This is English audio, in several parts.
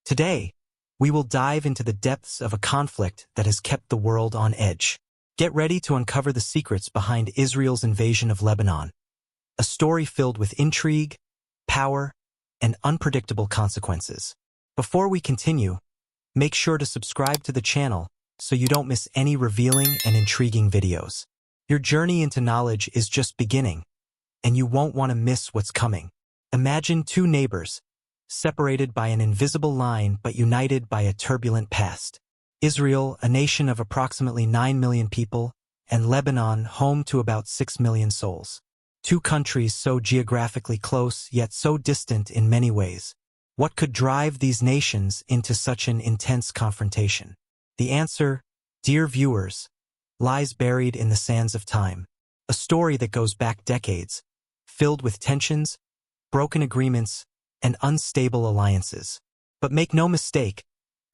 Today, we will dive into the depths of a conflict that has kept the world on edge. Get ready to uncover the secrets behind Israel's invasion of Lebanon, a story filled with intrigue, power, and unpredictable consequences. Before we continue, make sure to subscribe to the channel so you don't miss any revealing and intriguing videos. Your journey into knowledge is just beginning, and you won't want to miss what's coming. Imagine two neighbors, separated by an invisible line but united by a turbulent past. Israel, a nation of approximately 9 million people, and Lebanon, home to about 6 million souls. Two countries so geographically close yet so distant in many ways. What could drive these nations into such an intense confrontation? The answer, dear viewers, lies buried in the sands of time. A story that goes back decades, filled with tensions, broken agreements, and unstable alliances. But make no mistake,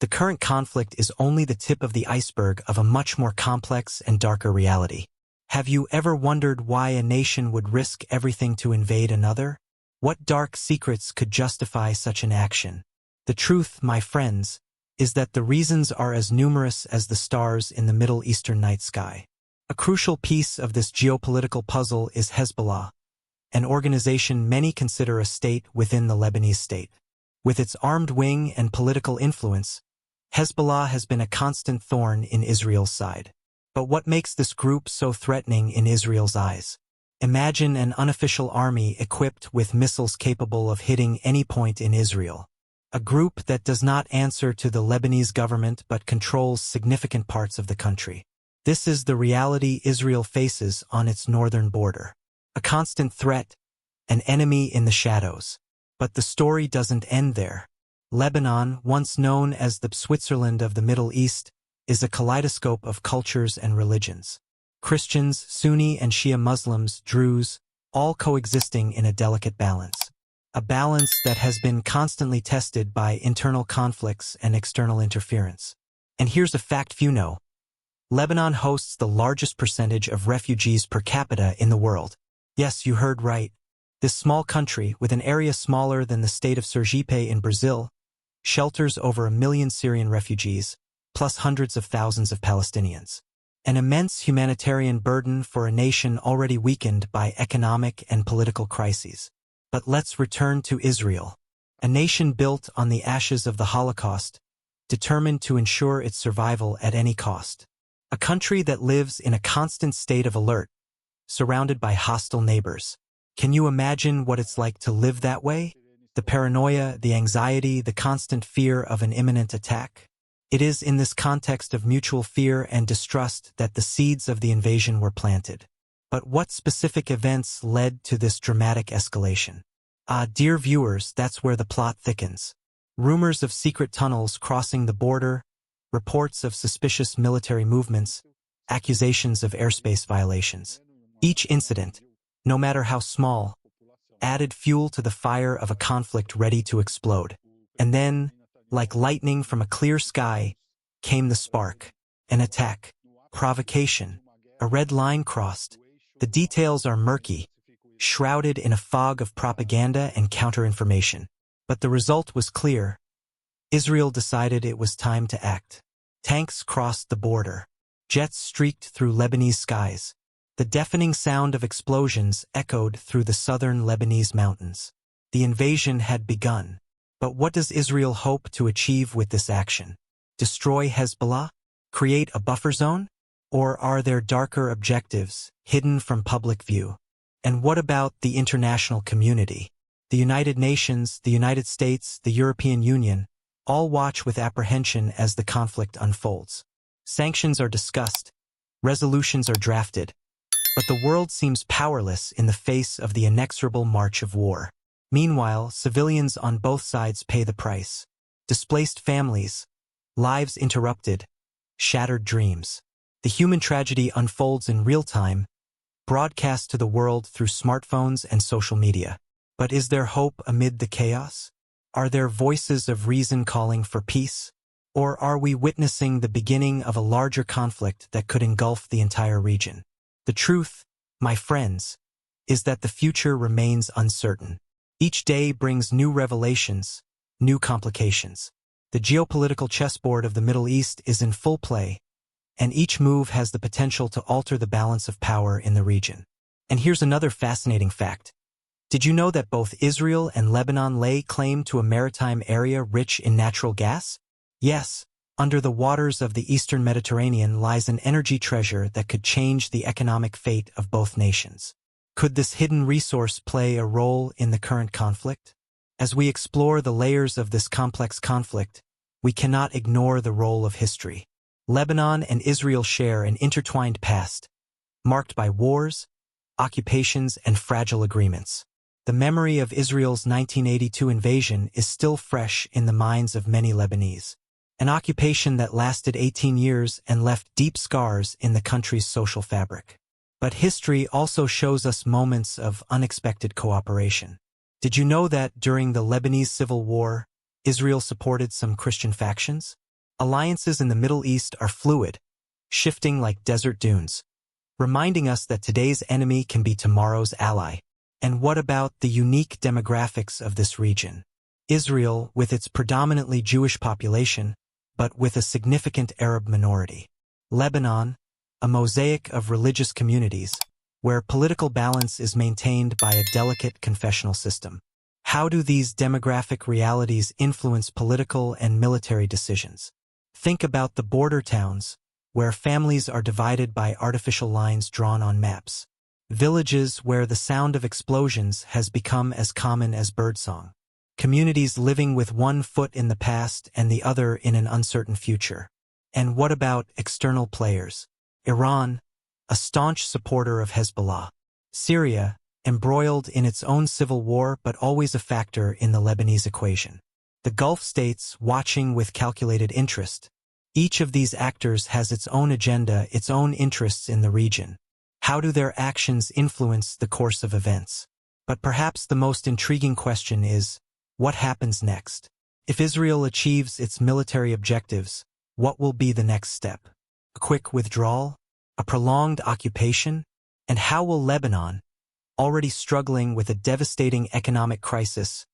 the current conflict is only the tip of the iceberg of a much more complex and darker reality. Have you ever wondered why a nation would risk everything to invade another? What dark secrets could justify such an action? The truth, my friends, is that the reasons are as numerous as the stars in the Middle Eastern night sky. A crucial piece of this geopolitical puzzle is Hezbollah, an organization many consider a state within the Lebanese state. With its armed wing and political influence, Hezbollah has been a constant thorn in Israel's side. But what makes this group so threatening in Israel's eyes? Imagine an unofficial army equipped with missiles capable of hitting any point in Israel. A group that does not answer to the Lebanese government but controls significant parts of the country. This is the reality Israel faces on its northern border. A constant threat, an enemy in the shadows. But the story doesn't end there. Lebanon, once known as the Switzerland of the Middle East, is a kaleidoscope of cultures and religions. Christians, Sunni and Shia Muslims, Druze, all coexisting in a delicate balance. A balance that has been constantly tested by internal conflicts and external interference. And here's a fact few know. Lebanon hosts the largest percentage of refugees per capita in the world. Yes, you heard right. This small country, with an area smaller than the state of Sergipe in Brazil, shelters over 1 million Syrian refugees, plus hundreds of thousands of Palestinians. An immense humanitarian burden for a nation already weakened by economic and political crises. But let's return to Israel, a nation built on the ashes of the Holocaust, determined to ensure its survival at any cost. A country that lives in a constant state of alert, surrounded by hostile neighbors. Can you imagine what it's like to live that way? The paranoia, the anxiety, the constant fear of an imminent attack? It is in this context of mutual fear and distrust that the seeds of the invasion were planted. But what specific events led to this dramatic escalation? Dear viewers, that's where the plot thickens. Rumors of secret tunnels crossing the border, reports of suspicious military movements, accusations of airspace violations. Each incident, no matter how small, added fuel to the fire of a conflict ready to explode. And then, like lightning from a clear sky, came the spark. An attack, provocation, a red line crossed. The details are murky, shrouded in a fog of propaganda and counter-information. But the result was clear. Israel decided it was time to act. Tanks crossed the border. Jets streaked through Lebanese skies. The deafening sound of explosions echoed through the southern Lebanese mountains. The invasion had begun. But what does Israel hope to achieve with this action? Destroy Hezbollah? Create a buffer zone? Or are there darker objectives, hidden from public view? And what about the international community? The United Nations, the United States, the European Union, all watch with apprehension as the conflict unfolds. Sanctions are discussed, resolutions are drafted, but the world seems powerless in the face of the inexorable march of war. Meanwhile, civilians on both sides pay the price. Displaced families, lives interrupted, shattered dreams. The human tragedy unfolds in real time, broadcast to the world through smartphones and social media. But is there hope amid the chaos? Are there voices of reason calling for peace? Or are we witnessing the beginning of a larger conflict that could engulf the entire region? The truth, my friends, is that the future remains uncertain. Each day brings new revelations, new complications. The geopolitical chessboard of the Middle East is in full play, and each move has the potential to alter the balance of power in the region. And here's another fascinating fact. Did you know that both Israel and Lebanon lay claim to a maritime area rich in natural gas? Yes, under the waters of the Eastern Mediterranean lies an energy treasure that could change the economic fate of both nations. Could this hidden resource play a role in the current conflict? As we explore the layers of this complex conflict, we cannot ignore the role of history. Lebanon and Israel share an intertwined past, marked by wars, occupations, and fragile agreements. The memory of Israel's 1982 invasion is still fresh in the minds of many Lebanese, an occupation that lasted 18 years and left deep scars in the country's social fabric. But history also shows us moments of unexpected cooperation. Did you know that during the Lebanese Civil War, Israel supported some Christian factions? Alliances in the Middle East are fluid, shifting like desert dunes, reminding us that today's enemy can be tomorrow's ally. And what about the unique demographics of this region? Israel, with its predominantly Jewish population, but with a significant Arab minority. Lebanon, a mosaic of religious communities, where political balance is maintained by a delicate confessional system. How do these demographic realities influence political and military decisions? Think about the border towns, where families are divided by artificial lines drawn on maps. Villages where the sound of explosions has become as common as birdsong. Communities living with one foot in the past and the other in an uncertain future. And what about external players? Iran, a staunch supporter of Hezbollah. Syria, embroiled in its own civil war but always a factor in the Lebanese equation. The Gulf states watching with calculated interest. Each of these actors has its own agenda, its own interests in the region. How do their actions influence the course of events? But perhaps the most intriguing question is, what happens next? If Israel achieves its military objectives, what will be the next step? A quick withdrawal? A prolonged occupation? And how will Lebanon, already struggling with a devastating economic crisis,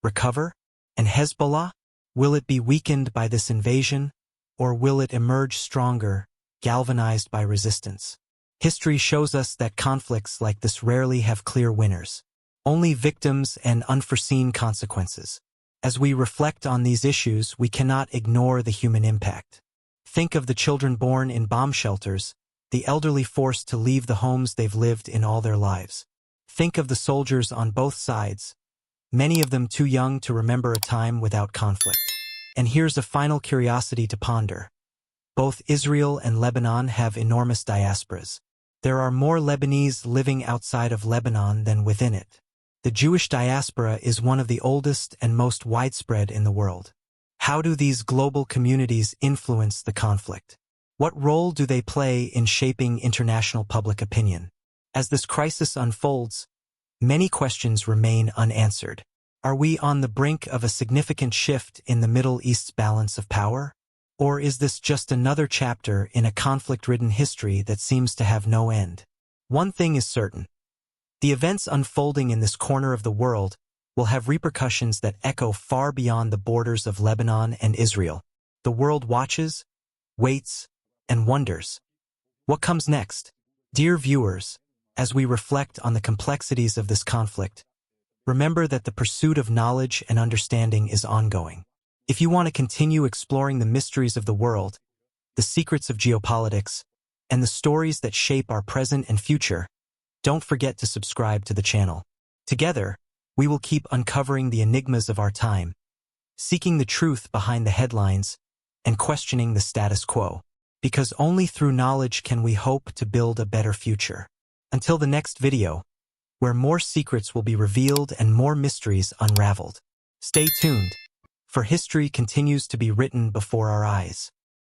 recover? And Hezbollah? Will it be weakened by this invasion, or will it emerge stronger, galvanized by resistance? History shows us that conflicts like this rarely have clear winners, only victims and unforeseen consequences. As we reflect on these issues, we cannot ignore the human impact. Think of the children born in bomb shelters, the elderly forced to leave the homes they've lived in all their lives. Think of the soldiers on both sides, many of them too young to remember a time without conflict. And here's a final curiosity to ponder. Both Israel and Lebanon have enormous diasporas. There are more Lebanese living outside of Lebanon than within it. The Jewish diaspora is one of the oldest and most widespread in the world. How do these global communities influence the conflict? What role do they play in shaping international public opinion? As this crisis unfolds, many questions remain unanswered. Are we on the brink of a significant shift in the Middle East's balance of power? Or is this just another chapter in a conflict-ridden history that seems to have no end? One thing is certain. The events unfolding in this corner of the world will have repercussions that echo far beyond the borders of Lebanon and Israel. The world watches, waits, and wonders. What comes next? Dear viewers, as we reflect on the complexities of this conflict, remember that the pursuit of knowledge and understanding is ongoing. If you want to continue exploring the mysteries of the world, the secrets of geopolitics, and the stories that shape our present and future, don't forget to subscribe to the channel. Together, we will keep uncovering the enigmas of our time, seeking the truth behind the headlines, and questioning the status quo. Because only through knowledge can we hope to build a better future. Until the next video, where more secrets will be revealed and more mysteries unraveled. Stay tuned, for history continues to be written before our eyes.